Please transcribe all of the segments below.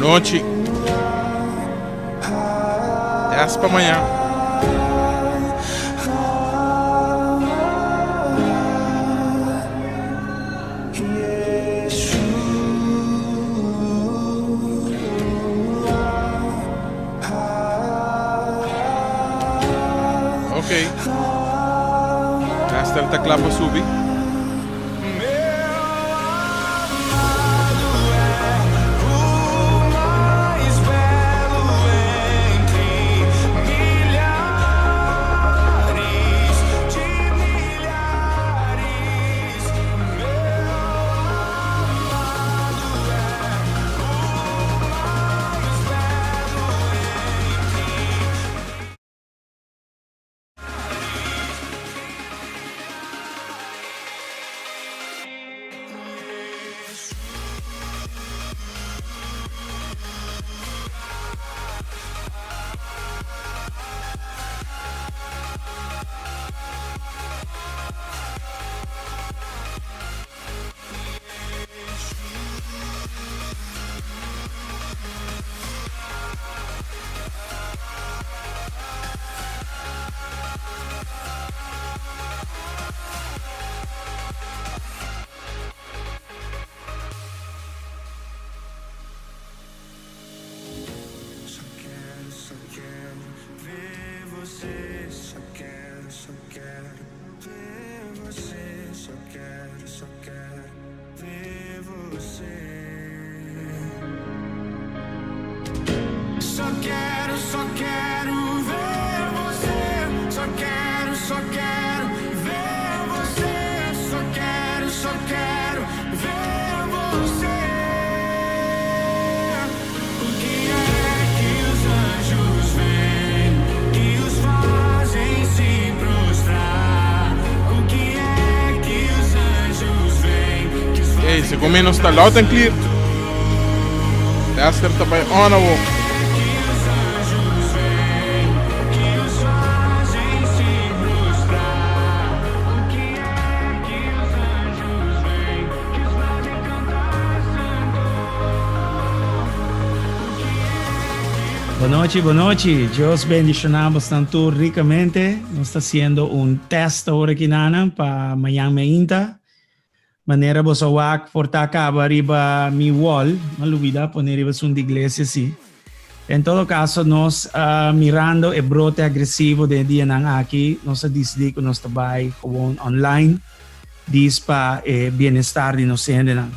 noite. Até amanhã. Ok. Hasta el teclado subir. Se combina está loud and clear. Asker erbij aanhouden. Boa noite. Dios bendicionamos tanto ricamente. Nos está haciendo un test ahora aquí para Miami Inta. Maneira você vai portar cabo arriba mi wall, não olvida poner arriba de igreja assim. Em todo caso, nós mirando o brote agressivo de dia aqui, nós decidimos que nós trabalhamos online, diz para bem-estar de nós ainda.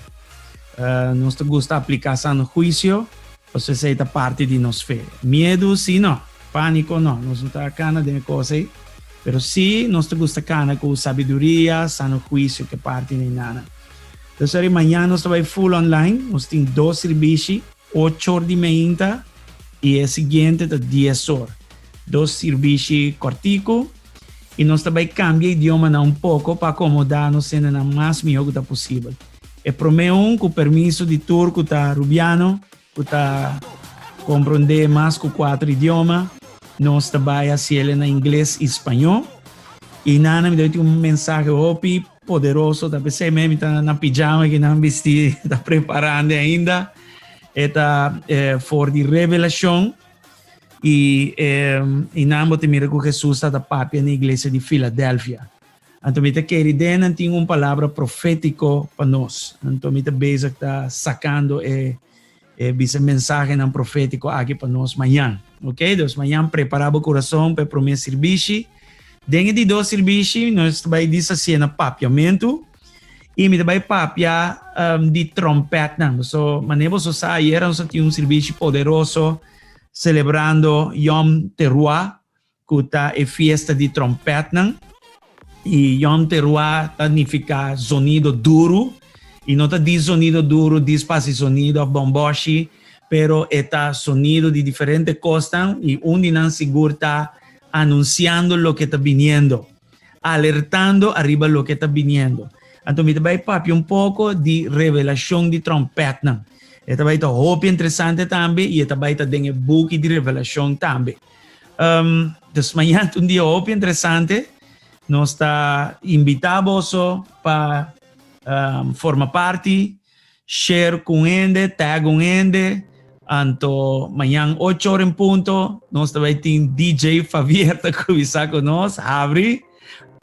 Nós gosta de aplicação no juízo, você sei da parte de nós fé. Medo, sim, não. Pânico, não. Nós não está cana de coisa aí. Pero sí, nos gusta cana con sabiduría, sano juicio que parte de nada. Entonces, mañana nos va full online. Nos tenemos 2 servicios, 8 horas de manhã y el siguiente de 10 horas. 2 servicios corticos y nos va a cambiar idioma un poco para acomodarnos en la más mejor que posible. El promedio con permiso de turco, está rubiano, que está comprender más que 4 idiomas. Nós trabalhamos em inglês e espanhol. E Nana me deu um mensagem opi poderoso. Talvez você mesmo está na pijama que não vestir, está preparando ainda. Está for de revelação. E Nana te mira que Jesus está papia na igreja de Filadélfia. Então, me querida, tem uma palavra profética para nós. Então, me está sacando esse mensagem profético aqui para nós amanhã. Ok? Então, amanhã preparar o coração para o primeiro serviço. Dentro de 2 serviços, nós vamos dizer papiamento e me vai papiar de trompeta. So, maneira você sabe, nós tínhamos serviço poderoso celebrando Yom Teruah, que está a festa de trompeta. E Yom Teruah significa sonido duro. E não diz sonido duro, diz passa sonido bomboshi, pero está sonido de diferentes cosas y un seguro está anunciando lo que está viniendo, alertando arriba lo que está viniendo. Entonces, me va a un poco de revelación de trompeta. Esta va a estar muy interesante también y esta va a estar en el book de revelación también. Entonces, mañana un día muy interesante. Nos está invitados para formar parte, share com ele, tag com ele, Anto, mañana 8 horas en punto, nós também tem DJ Fabieta conversar conosco, abre.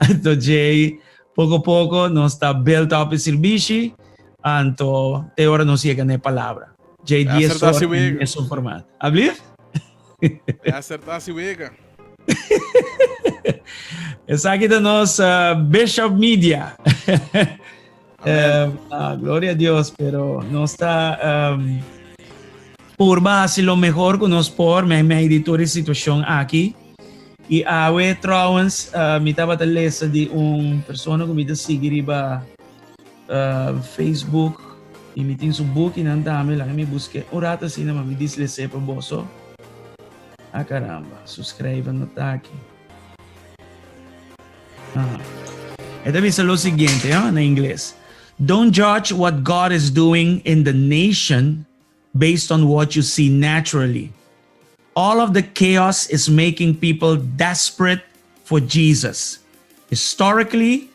Anto, Jay, pouco a pouco, nós está built up o serviço. Anto, até hora não chega nem palavra. Jay, 10 horas em esse formato. Abrir? É acertar se wega. Essa aqui da nossa Bishop Media. Glória a Deus, pero nós está por base lo mejor que nós por minha editora de situação aqui. E a trouwens, me estava a ler de pessoa que me seguir ba Facebook e me tem seu book e não dá-me lá, me busque. Orata assim, mas me diz lese para bosso. Ah, caramba, suscreva no tá aqui. Ito dice lo siguiente, en inglés. Don't judge what God is doing in the nation based on what you see naturally. All of the chaos is making people desperate for Jesus. Historically,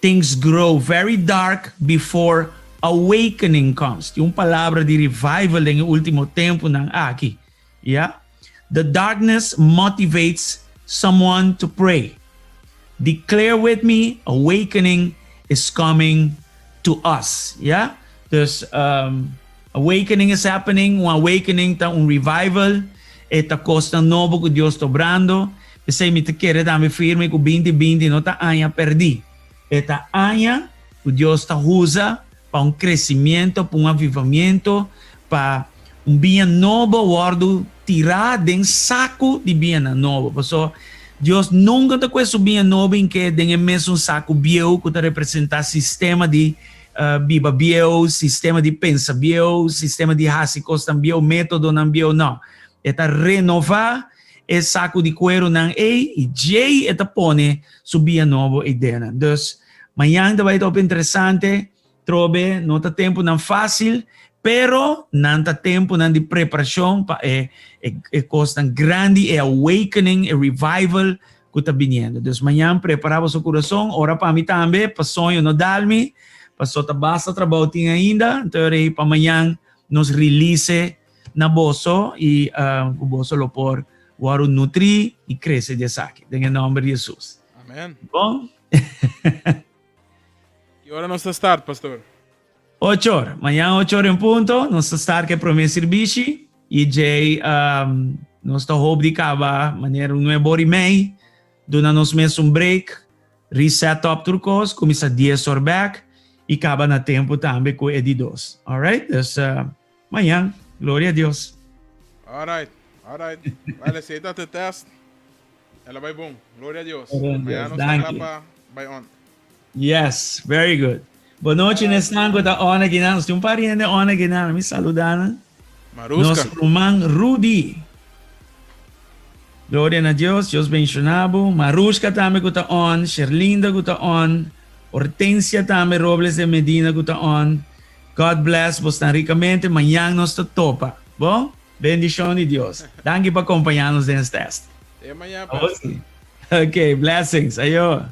things grow very dark before awakening comes. Yung palabra di revival ng último tempo ng aki. Yeah? The darkness motivates someone to pray. Declare with me, awakening is coming to us. Yeah? There's awakening is happening, awakening ta revival, eta costa novo que Dios está obrando. Kasi mi te quiere dame firme que 2020 no ta anya perdi. Eta anya que Dios está usa para crescimento, para avivamento, para bien novo guardo tirar den saco de bien novo. So, Deus nunca te quer subir novo em que tem mesmo saco bio que te representa sistema de biba bio, sistema de pensa bio, sistema de hasicos bio, método não bio, não. Eta renovar esse saco de cuero não e jay eta pone subir novo ideia. Dus, amanhã vai estar interessante, trobe, não tá tempo não fácil, pero não tá tempo não de preparação para coisa grande, awakening, revival que está vindo. Então, amanhã preparava o seu coração, ora para mim também, para sonho no dalme, para só basta trabalho tinha ainda, então para amanhã nos release na bolso e o bolso lo por o nutrir e crescer de saque. Em nome de Jesus. Amém. Bom? Que hora nós start, pastor? 8 horas. Amanhã 8 horas em ponto, nós estamos aqui para o meu serviço e já nós estamos de acabar maneira um novo hora e meia, dando-nos mesmo um break, reset up turcos, começa 10 horas back e acaba na tempo também com editores. Alright? Então, amanhã, glória a Deus. Alright. Vale, aceita o teste. Ela vai bom. Glória a Deus. Amanhã nós estamos vai on. Yes, very good. Boa noite, Nestango, da Ona Guinan. Tem pariente da Ona Guinan. Me saludando. Maruska. Nosso irmão Rudy. Glória a Deus, Deus bencionado. Maruska também que está on. Sherlinda que está on. Hortensia também, Robles de Medina que está on. God bless, vos tan ricamente. Amanhã nós está topa. Bom? Bendição de Deus. Danke por acompanhar-nos nesse teste. Até amanhã, pastor. Okay, blessings. Ayo.